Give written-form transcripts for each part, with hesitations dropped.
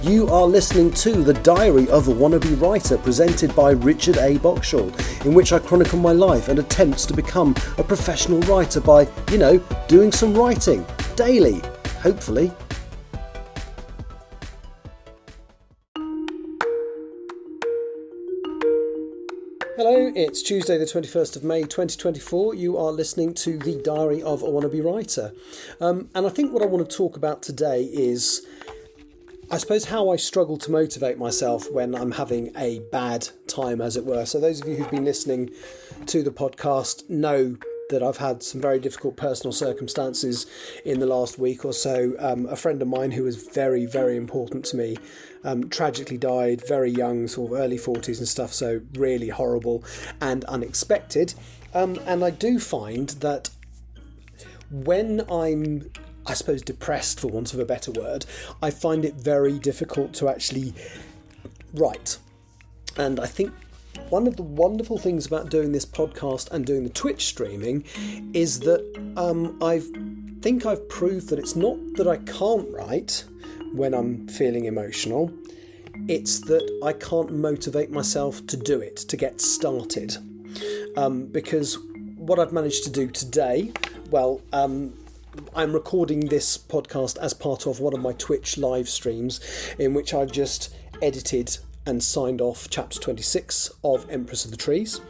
You are listening to The Diary of a Wannabe Writer, presented by Richard A. Boxshall, in which I chronicle my life and attempts to become a professional writer by, doing some writing daily, hopefully. Hello, it's Tuesday the 21st of May 2024. You are listening to The Diary of a Wannabe Writer. And I think what I want to talk about today is, I suppose, how I struggle to motivate myself when I'm having a bad time, as it were. So those of you who've been listening to the podcast know that I've had some very difficult personal circumstances in the last week or so. A friend of mine who was very, very important to me tragically died very young, sort of early 40s and stuff, so really horrible and unexpected. And I do find that when I'm, I suppose, depressed, for want of a better word, I find it very difficult to actually write. And I think one of the wonderful things about doing this podcast and doing the Twitch streaming is that I think I've proved that it's not that I can't write when I'm feeling emotional, it's that I can't motivate myself to do it, to get started. Because what I've managed to do today, I'm recording this podcast as part of one of my Twitch live streams in which I've just edited and signed off chapter 26 of Empress of the Trees.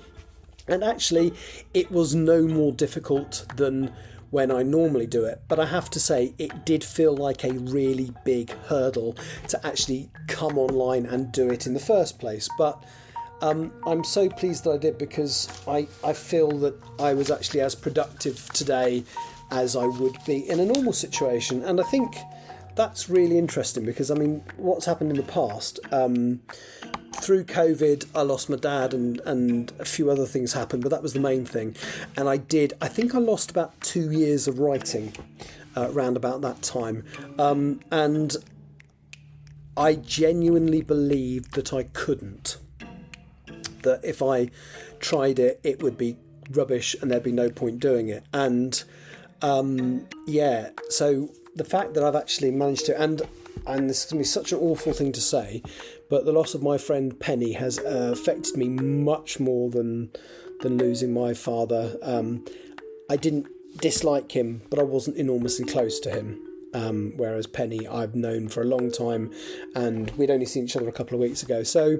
And actually, it was no more difficult than when I normally do it. But I have to say, it did feel like a really big hurdle to actually come online and do it in the first place. But I'm so pleased that I did, because I feel that I was actually as productive today as I would be in a normal situation. And I think that's really interesting, because what's happened in the past, through COVID, I lost my dad and a few other things happened, but that was the main thing. And I think I lost about 2 years of writing around about that time. And I genuinely believed that I couldn't. That if I tried it, it would be rubbish and there'd be no point doing it. And so the fact that I've actually managed to, and this is going to be such an awful thing to say, but the loss of my friend Penny has affected me much more than losing my father. I didn't dislike him, but I wasn't enormously close to him. Whereas Penny I've known for a long time, and we'd only seen each other a couple of weeks ago. So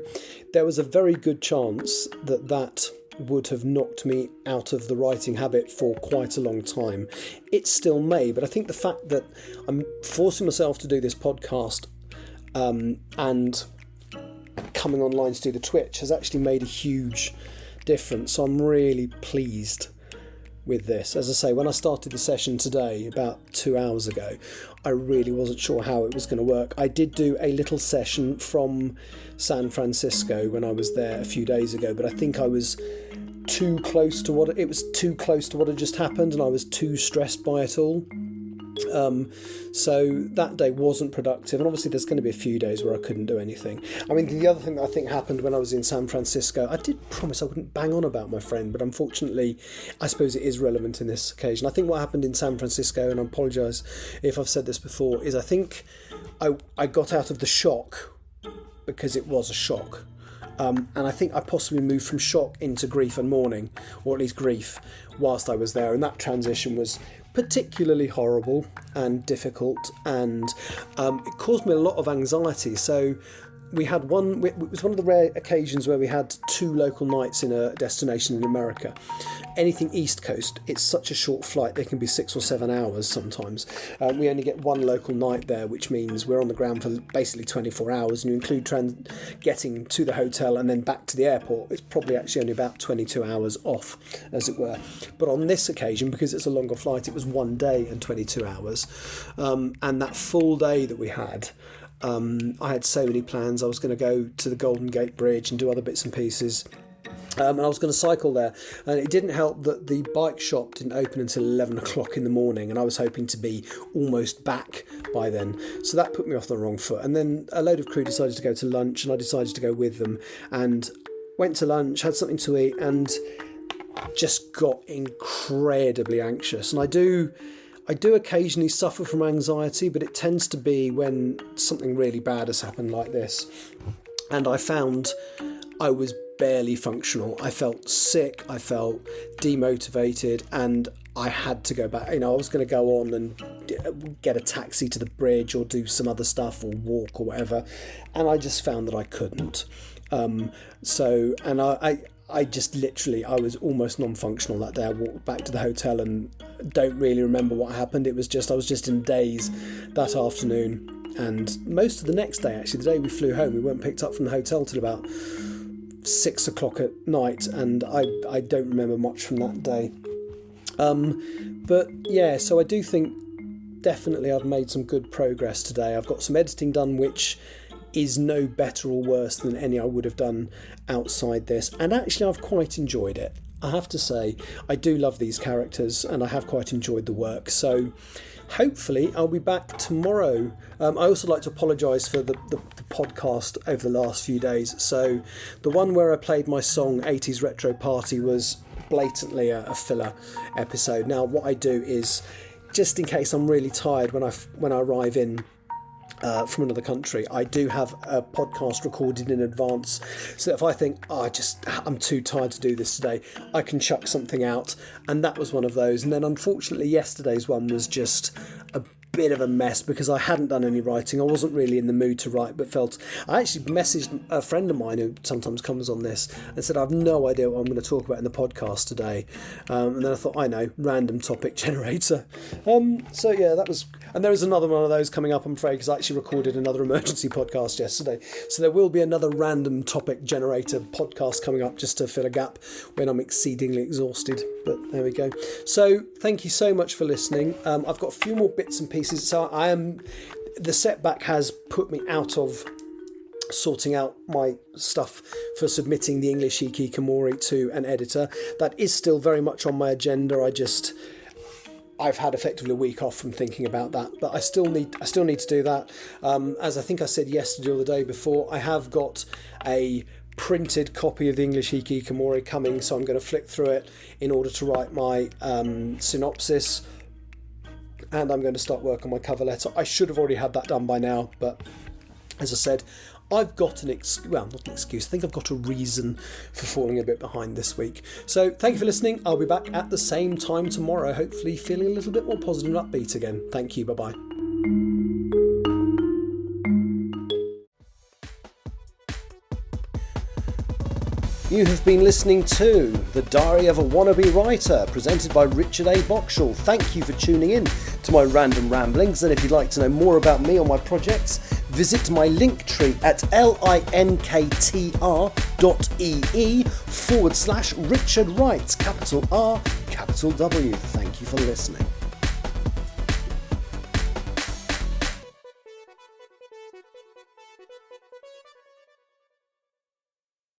there was a very good chance that would have knocked me out of the writing habit for quite a long time. It still may, but I think the fact that I'm forcing myself to do this podcast and coming online to do the Twitch has actually made a huge difference. So I'm really pleased with this. As I say, when I started the session today, about 2 hours ago, I really wasn't sure how it was going to work. I did do a little session from San Francisco when I was there a few days ago, but I think I was too close to what had just happened, and I was too stressed by it all. So that day wasn't productive, and obviously there's going to be a few days where I couldn't do anything. The other thing that I think happened when I was in San Francisco, I did promise I wouldn't bang on about my friend, but unfortunately I suppose it is relevant in this occasion. I think what happened in San Francisco, and I apologise if I've said this before, is I think I got out of the shock because it was a shock. And I think I possibly moved from shock into grief and mourning, or at least grief, whilst I was there. And that transition was particularly horrible and difficult, and it caused me a lot of anxiety. So it was one of the rare occasions where we had 2 local nights in a destination in America. Anything East Coast, it's such a short flight, they can be 6 or 7 hours sometimes. We only get 1 local night there, which means we're on the ground for basically 24 hours, and you include getting to the hotel and then back to the airport, it's probably actually only about 22 hours off, as it were. But on this occasion, because it's a longer flight, it was 1 day and 22 hours. And that full day that we had, I had so many plans. I was going to go to the Golden Gate Bridge and do other bits and pieces. And I was going to cycle there, and it didn't help that the bike shop didn't open until 11 o'clock in the morning, and I was hoping to be almost back by then, so that put me off the wrong foot. And then a load of crew decided to go to lunch, and I decided to go with them, and went to lunch, had something to eat, and just got incredibly anxious. And I do occasionally suffer from anxiety, but it tends to be when something really bad has happened like this. And I found I was barely functional. I felt sick, I felt demotivated, and I had to go back. I was going to go on and get a taxi to the bridge or do some other stuff or walk or whatever, and I just found that I couldn't. I just literally, I was almost non-functional that day. I walked back to the hotel and don't really remember what happened. I was just in a daze that afternoon, and most of the next day, actually, the day we flew home, we weren't picked up from the hotel till about 6 o'clock at night, and I don't remember much from that day. But yeah, so I do think definitely I've made some good progress today. I've got some editing done, which is no better or worse than any I would have done outside this, and actually I've quite enjoyed it. I have to say, I do love these characters and I have quite enjoyed the work, so hopefully I'll be back tomorrow. I also like to apologise for the podcast over the last few days. So the one where I played my song 80s Retro Party was blatantly a filler episode. Now what I do is, just in case I'm really tired when I arrive in from another country, I do have a podcast recorded in advance, so that if I think I'm too tired to do this today, I can chuck something out, and that was one of those. And then unfortunately yesterday's one was just a bit of a mess because I hadn't done any writing. I wasn't really in the mood to write, but I actually messaged a friend of mine who sometimes comes on this and said, I've no idea what I'm going to talk about in the podcast today, and then I thought, I know, random topic generator. So yeah, that was, and there is another one of those coming up, I'm afraid, because I actually recorded another emergency podcast yesterday, so there will be another random topic generator podcast coming up just to fill a gap when I'm exceedingly exhausted. But there we go. So thank you so much for listening. I've got a few more bits and pieces. So the setback has put me out of sorting out my stuff for submitting the English Hikikomori to an editor. That is still very much on my agenda. I've had effectively a week off from thinking about that, but I still need to do that. As I think I said yesterday or the day before, I have got a printed copy of the English Hikikomori coming, so I'm going to flick through it in order to write my synopsis, and I'm going to start work on my cover letter. I should have already had that done by now, but as I said, I've got not an excuse, I think I've got a reason for falling a bit behind this week. So thank you for listening. I'll be back at the same time tomorrow, hopefully feeling a little bit more positive and upbeat again. Thank you, bye-bye. You have been listening to The Diary of a Wannabe Writer, presented by Richard A. Boxall. Thank you for tuning in to my random ramblings, and if you'd like to know more about me or my projects, visit my Linktree at linktr.ee/Richard Wright, capital R, capital W. Thank you for listening.